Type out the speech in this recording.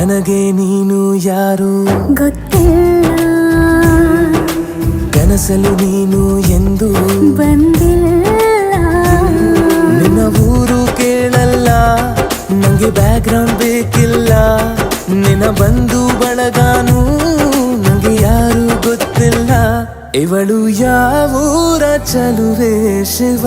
ನನಗೆ ನೀನು ಯಾರು ಗೊತ್ತಿಲ್ಲ, ಕನಸಲು ನೀನು ಎಂದು ಬಂದಿಲ್ಲ. ನಿನ್ನ ಊರು ಕೇಳಲ್ಲ, ನಂಗೆ ಬ್ಯಾಕ್ಗ್ರೌಂಡ್ ಬೇಕಿಲ್ಲ. ನಿನ್ನ ಬಂಧು ಬಳಗಾನು ನಂಗೆ ಯಾರು ಗೊತ್ತಿಲ್ಲ. ಇವಳು ಯಾವೂರ ಚಲುವೆ ಶಿವ.